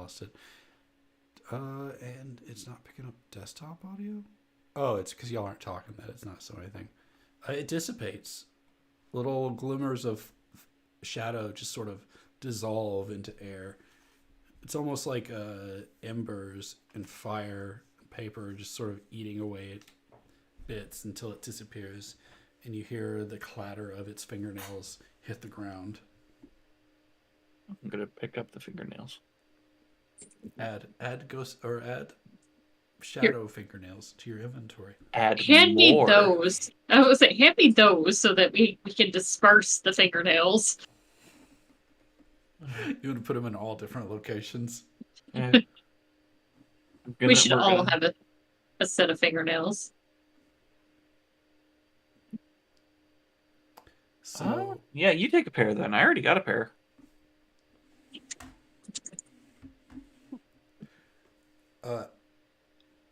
lost it. And it's not picking up desktop audio. Oh, it's because y'all aren't talking. That it's not so anything. It dissipates. Little glimmers of shadow just sort of dissolve into air. It's almost like embers and fire and paper just sort of eating away at bits until it disappears, and you hear the clatter of its fingernails hit the ground. I'm gonna pick up the fingernails. Add ghost or add Here, shadow fingernails to your inventory. Add hand me more. those. I was say, hand me those so that we can disperse the fingernails. You want to put them in all different locations. Eh, We should we're all gonna- have a set of fingernails. So yeah, you take a pair then. I already got a pair.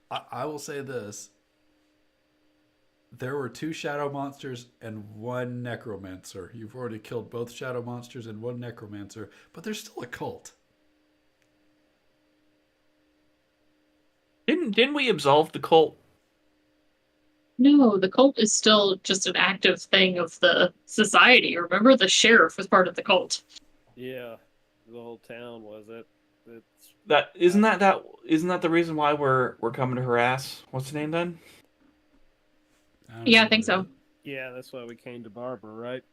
I will say this. There were 2 shadow monsters and 1 necromancer. You've already killed both shadow monsters and 1 necromancer, but there's still a cult. Didn't we absolve the cult? No, the cult is still just an active thing of the society. Remember, the sheriff was part of the cult. Yeah, the whole town was it. It's That isn't that the reason why we're coming to harass? What's the name then? Don't Yeah, know I think what it so. is. yeah, that's why we came to Barbara, right?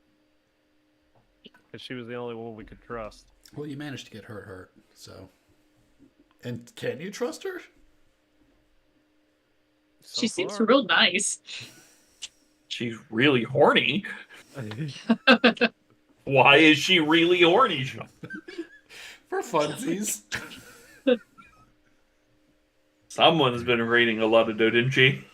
Because she was the only one we could trust. Well, you managed to get her hurt, so. And can you trust her? So She seems far. real nice. She's really horny. Why is she really horny? For funsies. Someone's been reading a lot of didn't she?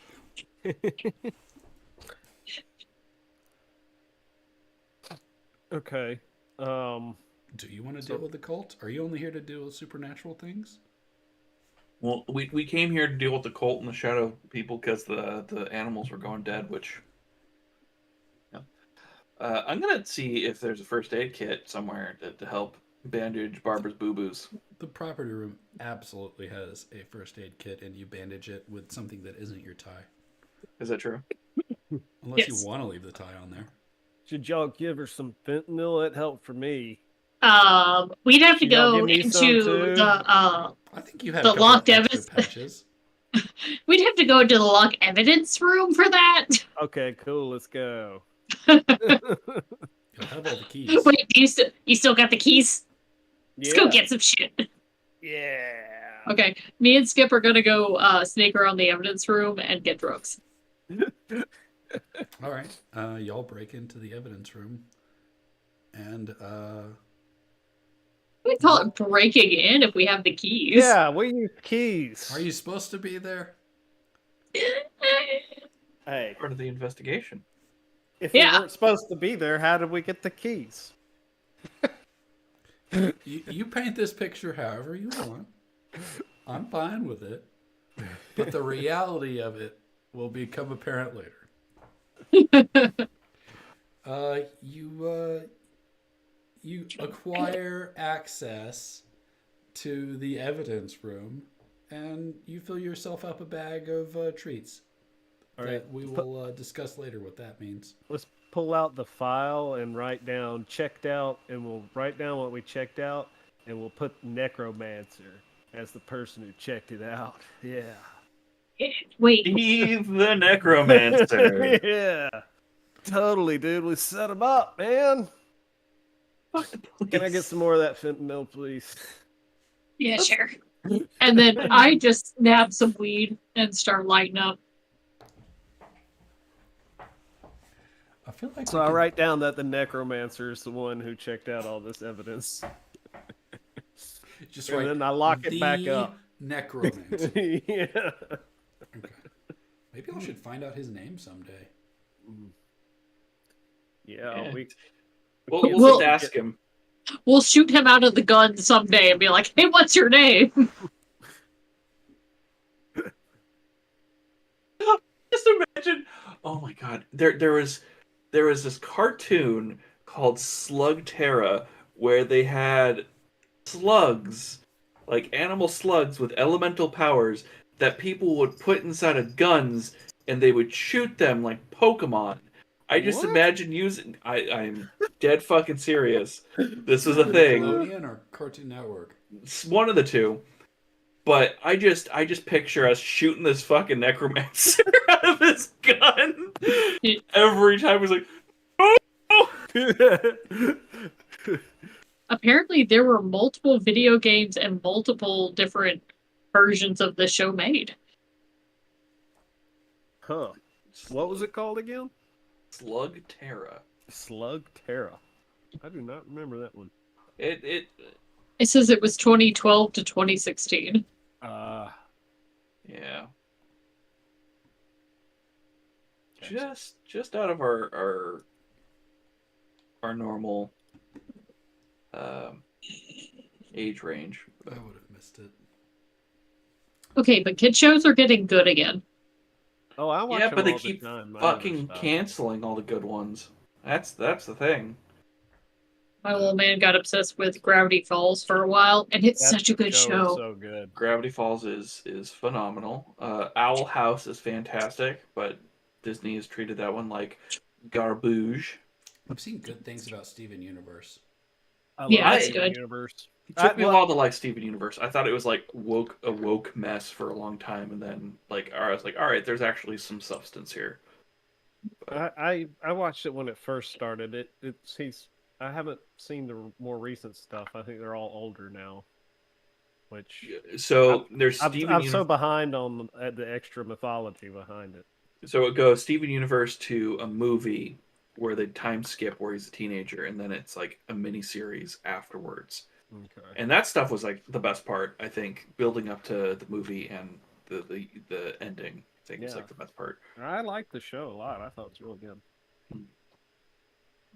Okay. Do you want to deal with the cult? Are you only here to deal with supernatural things? Well, we came here to deal with the cult and the shadow people because the animals were going dead, which... Yeah. I'm going to see if there's a first aid kit somewhere to help bandage Barbara's boo-boos. The property room absolutely has a first aid kit, and you bandage it with something that isn't your tie. Is that true? Unless Yes. you want to leave the tie on there. Should y'all give her some fentanyl? It helped for me. We'd have to Should y'all go give me some into too? the I think you had The a couple locked of extra evidence- patches. we'd have to go into the lock evidence room for that. Okay, cool. Let's go. You'll have all the keys. Wait, do you still got the keys? Let's go Yeah. get some shit. Yeah. Okay, me and Skip are gonna go sneak around the evidence room and get drugs. All right. Y'all break into the evidence room. And We call it breaking in if we have the keys. Yeah, we use keys. are you supposed to be there? Hey, Part of the investigation. if Yeah. we weren't supposed to be there, how did we get the keys? You paint this picture however you want. I'm fine with it. But the reality of it will become apparent later. You acquire access to the evidence room, and you fill yourself up a bag of treats. All That right. we will discuss later what that means. Let's pull out the file and write down checked out, and we'll write down what we checked out, and we'll put necromancer as the person who checked it out. Yeah. Wait, Steve the Necromancer. Yeah. Totally, dude. We set him up, man. Can I get some more of that fentanyl, please? yeah, sure. And then I just snap some weed and start lighting up. I feel like So we I could- write down that the necromancer is the one who checked out all this evidence. just And write then I lock it back the up. Necromancer. Yeah. Okay. Maybe I should find out his name someday. Yeah, Yeah. We'll Well- just ask him. We'll shoot him out of the gun someday and be like, "Hey, what's your name?" Just imagine. Oh my god. There was this cartoon called Slug Terra where they had slugs like animal slugs with elemental powers that people would put inside of guns and they would shoot them like Pokemon. I just What? imagine using. I'm dead fucking serious. This was a Is it thing. Nickelodeon or Cartoon Network? It's one of the two. But I just picture us shooting this fucking necromancer out of his gun every time. He's like, Apparently, there were multiple video games and multiple different versions of the show made. Huh. What was it called again? Slug Terra. Slug Terra. I do not remember that one. It It says it was 2012 to 2016. yeah. Just out of our normal age range. I would have missed it. Okay, but kid shows are getting good again. Oh, I watch Yeah, them but they all the keep time. My other fucking stuff. canceling all the good ones. That's the thing. My little man got obsessed with Gravity Falls for a while, and it's That such a good is show. so good. Gravity Falls is phenomenal. Owl House is fantastic, but Disney has treated that one like garbage. I've seen good things about Steven Universe. I Yeah, love it's Steven good. Universe. It took me a well- while to like Steven Universe. I thought it was like a woke mess for a long time, and then I was like, all right, there's actually some substance here. I watched it when it first started. I haven't seen the more recent stuff. I think they're all older now. Which So there's I'm Steven so behind on the extra mythology behind it. So it goes Steven Universe to a movie where they time skip where he's a teenager, and then it's like a mini series afterwards. Okay. And that stuff was like the best part, I think, building up to the movie and the ending. I think is Yeah. like the best part. I liked the show a lot. I thought it was really good.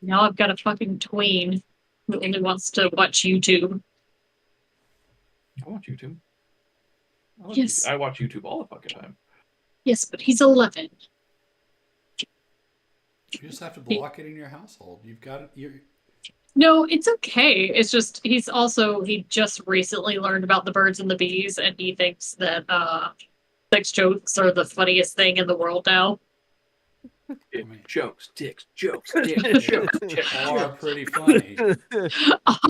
Now I've got a fucking tween who only wants to watch YouTube. I watch YouTube. Yes. I watch YouTube all the fucking time. Yes, but he's 11. You just have to block it in your household. You've got it. No, it's okay. It's just he just recently learned about the birds and the bees, and he thinks that sex jokes are the funniest thing in the world now. Jokes, dicks, jokes, dicks, jokes, dicks. Are pretty funny.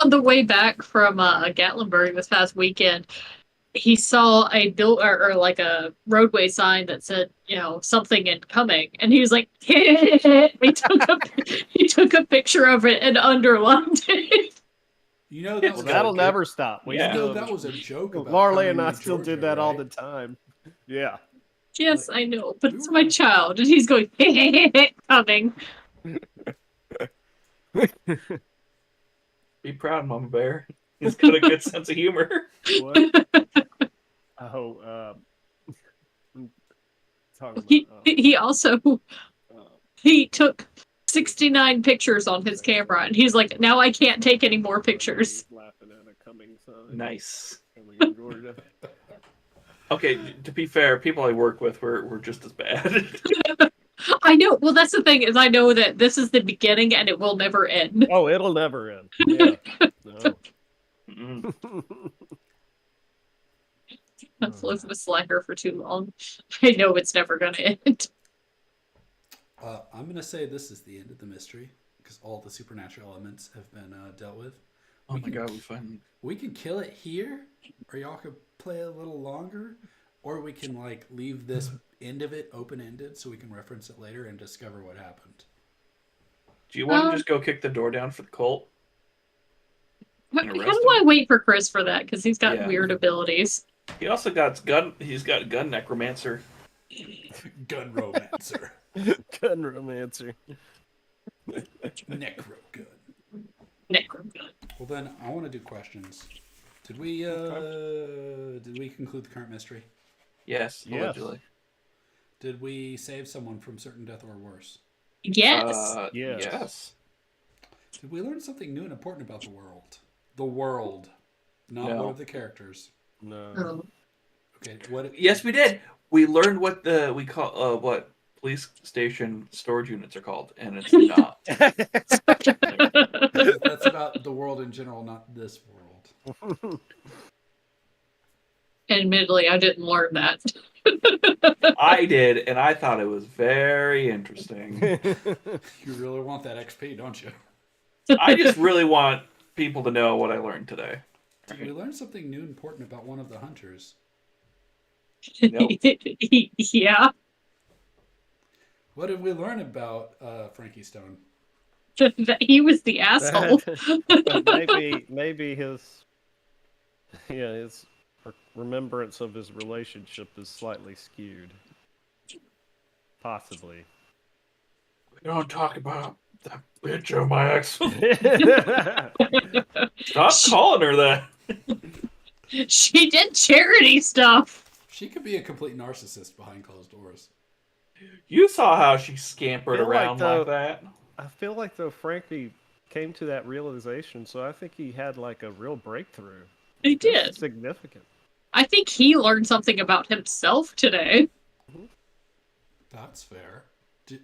On the way back from Gatlinburg this past weekend, he saw a bill or like a roadway sign that said, something incoming, and he was like, he took a picture of it and underlined it. You know that Well, was That'll good. never stop. We Yeah. You know still- that was a joke about Marley and coming I to still Georgia, did that all right? the time. Yeah. Yes, I know, but it's my child, and he's going, coming. Be proud, Mama Bear. He's got a good sense of humor. What? Oh, talking He about, he also uh, he took 69 pictures on his camera, and he's like, now I can't take any more pictures. Laughing at a coming sign. Nice. Coming in Georgia. Okay, to be fair, people I work with were just as bad. I know. Well, that's the thing is I know that this is the beginning and it will never end. Oh, it'll never end. Yeah. No. Mm. I've lived with Slacker for too long. I know it's never going to end. I'm going to say this is the end of the mystery because all the supernatural elements have been dealt with. Oh my god, we finally. We can kill it here, or y'all could play a little longer, or we can leave this end of it open-ended so we can reference it later and discover what happened. Do you want to just go kick the door down for the cult? How And do arrest I wait for Chris for that? Because he's got Yeah. weird abilities. He also got gun. He's got gun necromancer. Gun romancer. Gun romancer. Necro gun. Necrogun. Well then, I want to do questions. Did we conclude the current mystery? Yes, Yes. allegedly. Did we save someone from certain death or worse? Yes. Yes. Yes. Did we learn something new and important about the world? The world, not No. one of the characters. No. Oh. Okay, what? Yes, we did. We learned what we call what police station storage units are called, and it's not. That's about the world in general, not this world. Admittedly, I didn't learn that. I did, and I thought it was very interesting. You really want that XP, don't you? I just really want people to know what I learned today. We learned something new and important about one of the hunters. Nope. Yeah. What did we learn about Frankie Stone? That he was the asshole. maybe his remembrance of his relationship is slightly skewed. Possibly. We don't talk about that bitch of my ex. Stop calling her that. She did charity stuff. She could be a complete narcissist behind closed doors. You saw how she scampered Feel like around like that. I feel like though Frankie came to that realization, so I think he had like a real breakthrough. He That's did. significant. I think he learned something about himself today. That's fair.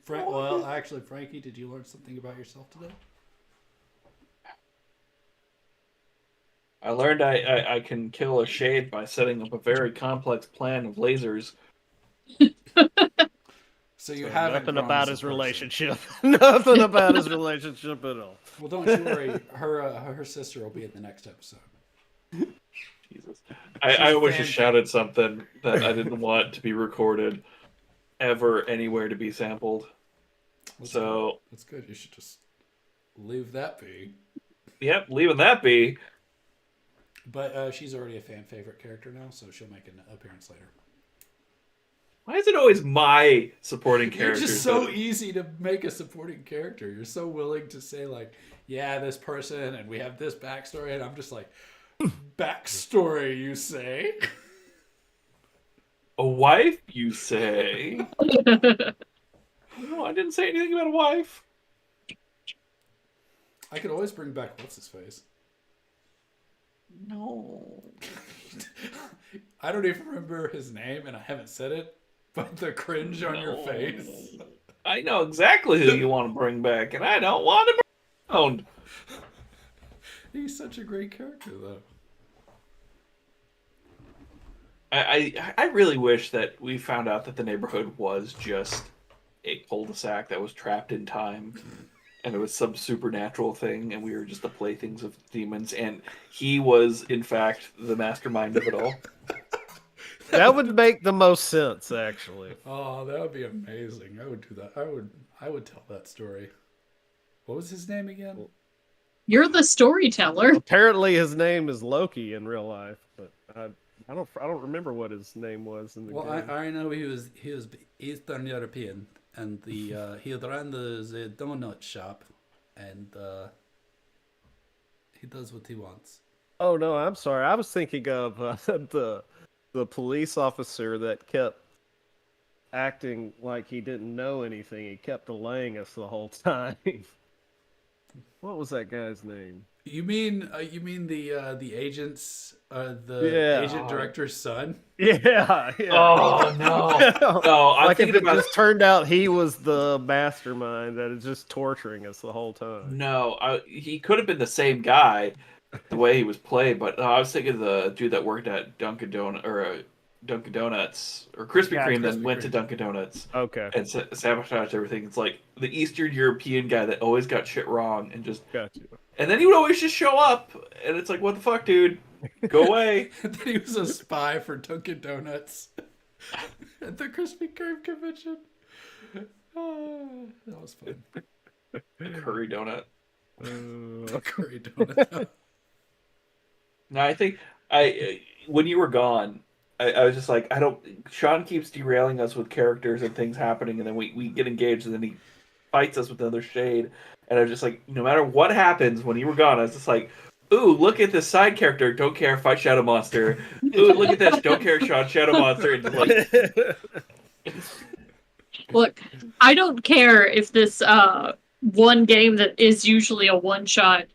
Well, actually, Frankie, did you learn something about yourself today? I learned I can kill a shade by setting up a very complex plan of lasers. So you So haven't nothing grown about as a his person. relationship. Nothing about his relationship at all. Well, don't you worry. Her sister will be in the next episode. Jesus. I wish I shouted something that I didn't want to be recorded ever anywhere to be sampled. So That's good. You should just leave that be. Yep, leaving that be. But she's already a fan favorite character now, so she'll make an appearance later. Why is it always my supporting You're character? just so easy to make a supporting character. You're so willing to say like, yeah, this person, and we have this backstory, and I'm just like, backstory, you say? A wife, you say? No, I didn't say anything about a wife. I could always bring back what's his face. No. I don't even remember his name, and I haven't said it. But the cringe on your face. I know exactly who you want to bring back, and I don't want him around. He's such a great character, though. I really wish that we found out that the neighborhood was just a cul-de-sac that was trapped in time, and it was some supernatural thing, and we were just the playthings of demons, and he was, in fact, the mastermind of it all. That would make the most sense, actually. Oh, that would be amazing. I would do that. I would tell that story. What was his name again? You're the storyteller. Apparently, his name is Loki in real life, but I don't remember what his name was in the Well, game. I know he was Eastern European, and the he ran the donut shop, and he does what he wants. Oh no, I'm sorry. I was thinking of the police officer that kept acting like he didn't know anything. He kept delaying us the whole time. What was that guy's name? You mean the agent's agent director's son? Yeah. Oh no! No, I'm like if thinking it about just turned out he was the mastermind that is just torturing us the whole time. No, he could have been the same guy, the way he was played. But I was thinking of the dude that worked at Dunkin' Donuts or Krispy Yeah, Kreme, then Krispy went to Kreme. Dunkin' Donuts Okay, and sabotaged everything. It's like the Eastern European guy that always got shit wrong and just. got you. And then he would always just show up, and it's like, what the fuck, dude? Go away. And then he was a spy for Dunkin' Donuts at the Krispy Kreme convention. That was fun. Curry donut. Curry donut. No, I think when you were gone, I was just like, I don't. Sean keeps derailing us with characters and things happening, and then we get engaged, and then he fights us with another shade. And I was just like, no matter what happens when you were gone, I was just like, ooh, look at this side character, don't care, fight Shadow Monster. Ooh, look at this, don't care, Sean, Shadow Monster. And just like, Look, I don't care if this one game that is usually a one shot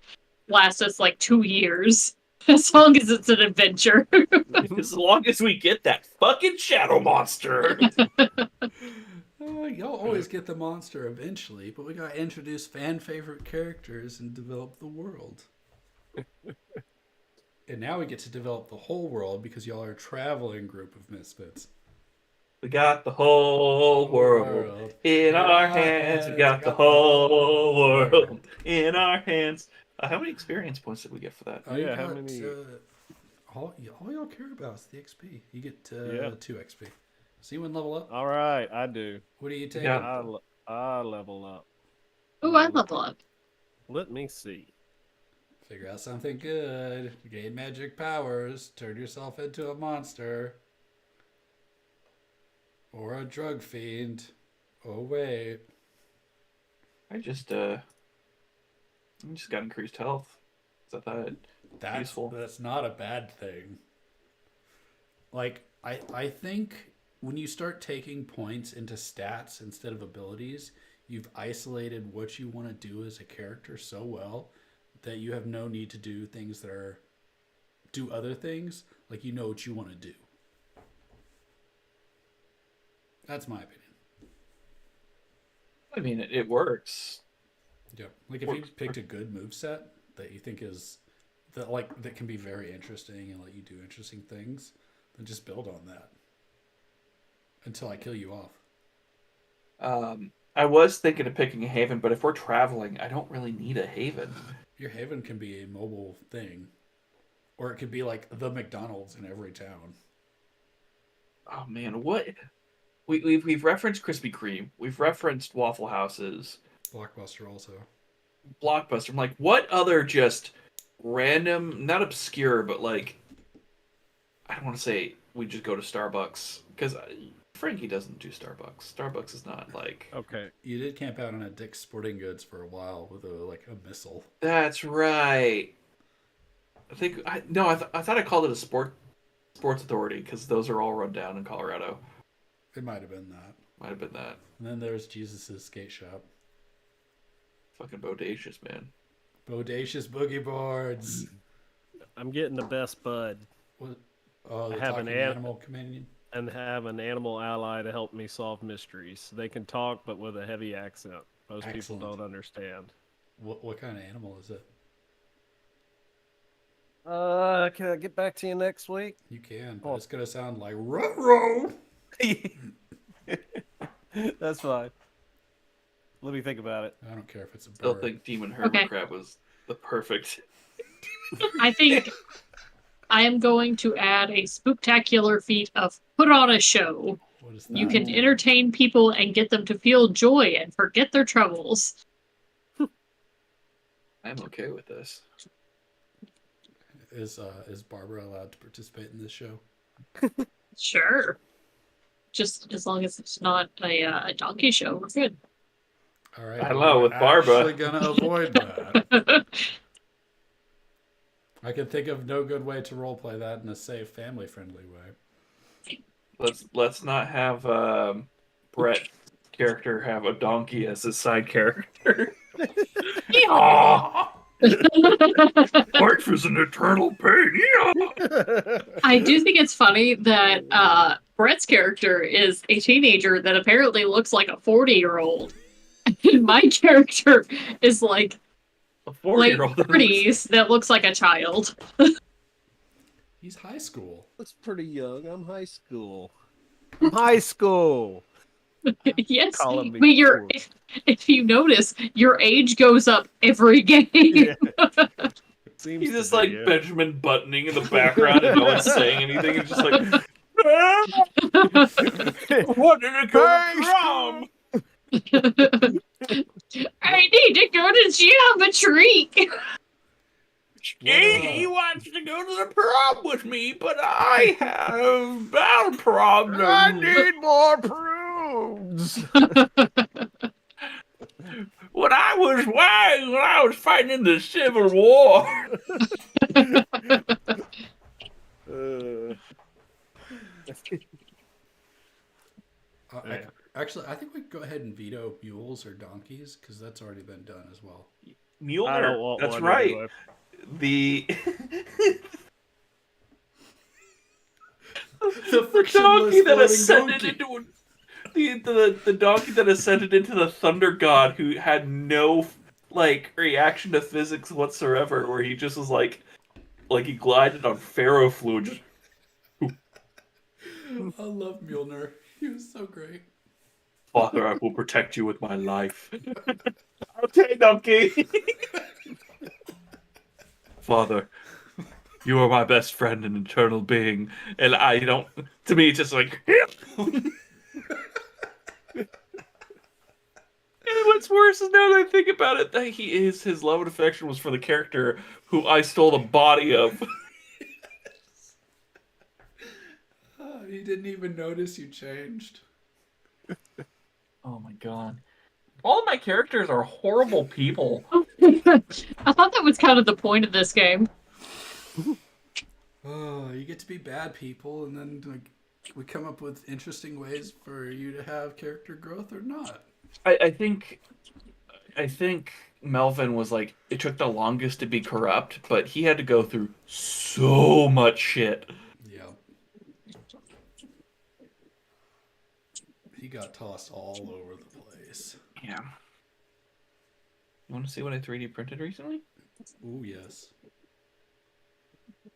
lasts us like 2 years. As long as it's an adventure. as long as we get that fucking Shadow Monster. You'll always get the monster eventually, but we gotta introduce fan favorite characters and develop the world. And now we get to develop the whole world because y'all are a traveling group of misfits. We got the whole world in our hands. We got the whole world in our hands. How many experience points did we get for that? You Yeah, how got, many- all y'all care about is the XP. You get Yeah. 2 XP. See one level up? All right, I do. What are you taking? Yeah. I level up. Ooh, I level up. Let me see. Figure out something good. Gain magic powers. Turn yourself into a monster. Or a drug fiend. Oh wait. I just got increased health. I thought That's useful. That's not a bad thing. Like I think when you start taking points into stats instead of abilities, you've isolated what you want to do as a character so well that you have no need to do things that are do other things. Like you know what you want to do. That's my opinion. I mean, it works. Yeah. Like if you picked a good move set that you think is that can be very interesting and let you do interesting things, then just build on that. Until I kill you off. I was thinking of picking a haven, but if we're traveling, I don't really need a haven. Your haven can be a mobile thing. Or it could be like the McDonald's in every town. Oh man, what? We've referenced Krispy Kreme. We've referenced Waffle Houses. Blockbuster also. Blockbuster. I'm like, what other just random, not obscure, but like, I don't want to say we just go to Starbucks because Frankie doesn't do Starbucks. Starbucks is not like. Okay. You did camp out on a Dick's Sporting Goods for a while with a missile. That's right. I thought I called it a sports authority because those are all run down in Colorado. It might have been that. Might have been that. And then there's Jesus' skate shop. Fucking bodacious, man. Bodacious boogie boards. I'm getting the best bud What? Oh, the I have an talking animal companion. and have an animal ally to help me solve mysteries. They can talk, but with a heavy accent. Most Excellent. people don't understand. What kind of animal is it? Can I get back to you next week? You can, but Oh. it's gonna sound like ruh-roh. That's fine. Let me think about it. I don't care if it's a bird. Still think Demon Hermit Okay. Crab was the perfect. I think I am going to add a spooktacular feat of put on a show. What is that? You can entertain people and get them to feel joy and forget their troubles. I'm okay with this. Is Barbara allowed to participate in this show? Sure. Just as long as it's not a donkey show, we're good. All right. I don't know, with we're Barbara. actually gonna avoid that. I can think of no good way to roleplay that in a safe, family-friendly way. Let's not have Brett's character have a donkey as his side character. Yeehaw! Life is an eternal pain. I do think it's funny that Brett's character is a teenager that apparently looks like a 40-year-old. And my character is like A late 40-year-old. 30s that looks like a child. He's high school. That's pretty young. I'm high school. I'm high school. Yes, Calling me but you're poor. if you notice, your age goes up every game. Yeah. Seems He's to just be, like yeah. Benjamin buttoning in the background and no one's saying anything. He's just like, what did it go from? I need to go to geometry. He wants to go to the prom with me, but I have bowel problems. I need more prunes. When I was fighting in the Civil War. Yeah. Actually, I think we go ahead and veto mules or donkeys because that's already been done as well. I don't Mjolnir. want That's one right. anyway. The The donkey that frictionless ascended floating into the donkey that ascended into the thunder god who had no like reaction to physics whatsoever, where he just was like, like he glided on ferrofluid. Just I love Mjolnir. He was so great. Father, I will protect you with my life. Okay, donkey. Father, you are my best friend and eternal being, and I don't. To me, it's just like. And what's worse is now that I think about it, that his love and affection was for the character who I stole the body of. He didn't even notice you changed. Oh my god. All of my characters are horrible people. I thought that was kind of the point of this game. Oh, you get to be bad people, and then like we come up with interesting ways for you to have character growth or not. I think Melvin was like, it took the longest to be corrupt, but he had to go through so much shit. Yeah. He got tossed all over the place. Yeah. You want to see what I 3D printed recently? Oh yes.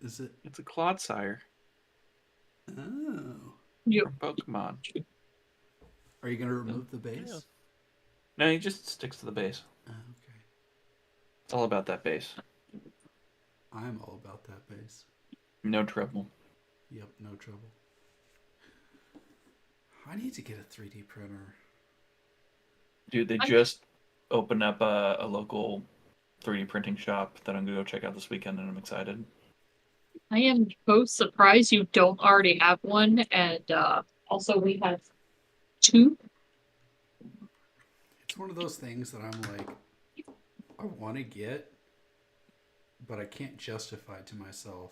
Is it? It's a Clodsire Oh. from Pokemon. Are you gonna remove the base? Yeah. No, he just sticks to the base. Oh, okay. It's all about that base. I'm all about that base. No trouble. Yep, no trouble. I need to get a 3D printer. Dude, they just opened up a local 3D printing shop that I'm going to go check out this weekend, and I'm excited. I am both surprised you don't already have one, and also we have two. It's one of those things that I'm like, I want to get, but I can't justify it to myself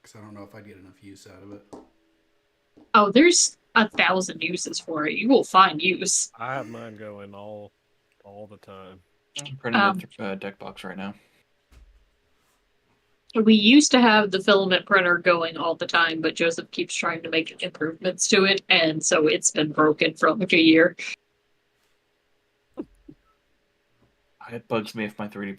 because I don't know if I'd get enough use out of it. Oh, there's 1,000 uses for it. You will find use. I have mine going all the time. I'm printing a deck box right now. We used to have the filament printer going all the time, but Joseph keeps trying to make improvements to it, and so it's been broken for like a year. It bugs me if my 3D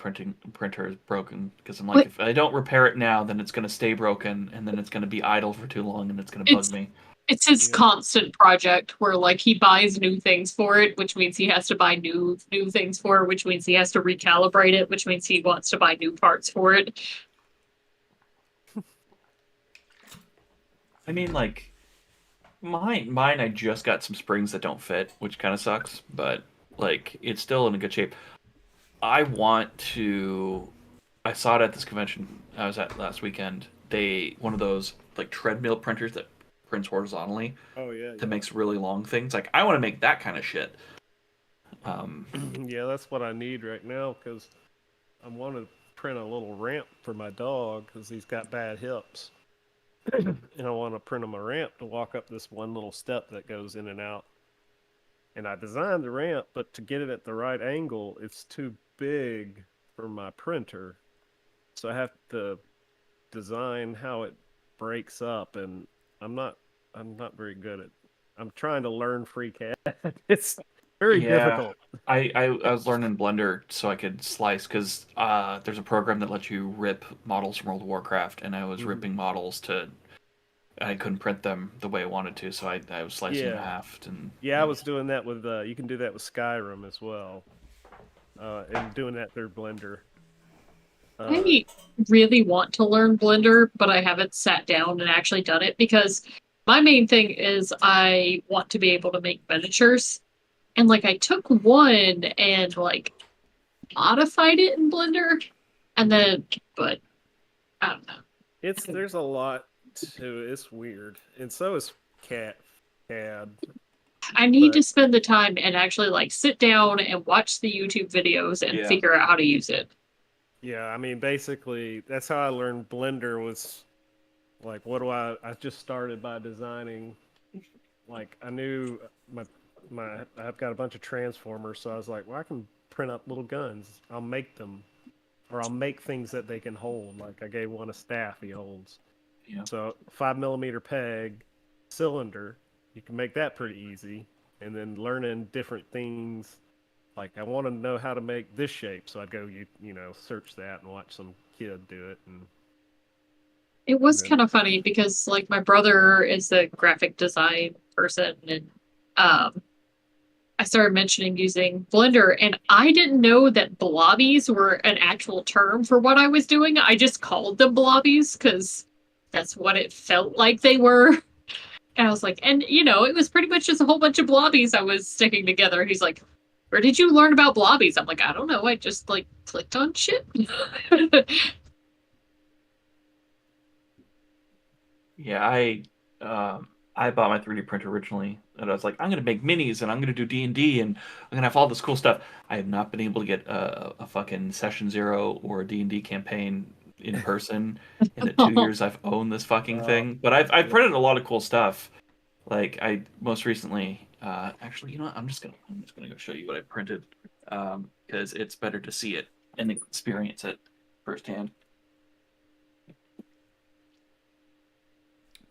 printer is broken, because I'm like, if I don't repair it now, then it's going to stay broken, and then it's going to be idle for too long, and it's going to bug me. It's his constant project where like he buys new things for it, which means he has to buy new things for it, which means he has to recalibrate it, which means he wants to buy new parts for it. I mean, like, mine, I just got some springs that don't fit, which kind of sucks, but, like, it's still in a good shape. I saw it at this convention I was at last weekend. One of those, like, treadmill printers that prints horizontally. Oh yeah. That makes really long things. Like, I want to make that kind of shit. Yeah, that's what I need right now because I want to print a little ramp for my dog because he's got bad hips. And I want to print him a ramp to walk up this one little step that goes in and out. And I designed the ramp, but to get it at the right angle, it's too big for my printer. So I have to design how it breaks up, and I'm not very good at. I'm trying to learn FreeCAD. It's very difficult. I was learning Blender so I could slice, because there's a program that lets you rip models from World of Warcraft, and I was ripping models I couldn't print them the way I wanted to, so I was slicing them in half. Yeah, I was doing that with, you can do that with Skyrim as well, and doing that through Blender. I really want to learn Blender, but I haven't sat down and actually done it because my main thing is I want to be able to make miniatures. And like I took one and like modified it in Blender and then but I don't know. There's a lot to it. It's weird. And so is CAD. I need to spend the time and actually like sit down and watch the YouTube videos and figure out how to use it. Yeah, I mean, basically, that's how I learned Blender was, like, I just started by designing, like, I knew I've got a bunch of transformers, so I was like, well, I can print up little guns. I'll make them, or I'll make things that they can hold. Like, I gave one a staff he holds. Yeah. So, 5mm peg, cylinder, you can make that pretty easy. And then learning different things. Like, I want to know how to make this shape, so I'd go, search that and watch some kid do it. And It was Yeah. kind of funny because like my brother is a graphic design person and I started mentioning using Blender and I didn't know that blobbies were an actual term for what I was doing. I just called them blobbies because that's what it felt like they were. And I was like, and you know, it was pretty much just a whole bunch of blobbies I was sticking together. He's like, where did you learn about blobbies? I'm like, I don't know. I just like clicked on shit. Yeah, I bought my 3D printer originally, and I was like, I'm gonna make minis, and I'm gonna do D&D, and I'm gonna have all this cool stuff. I have not been able to get a fucking Session Zero or a D&D campaign in person in the 2 years I've owned this fucking thing. But I've printed a lot of cool stuff. Like I most recently, actually, you know what? I'm just gonna go show you what I printed, because it's better to see it and experience it firsthand.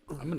I'm gonna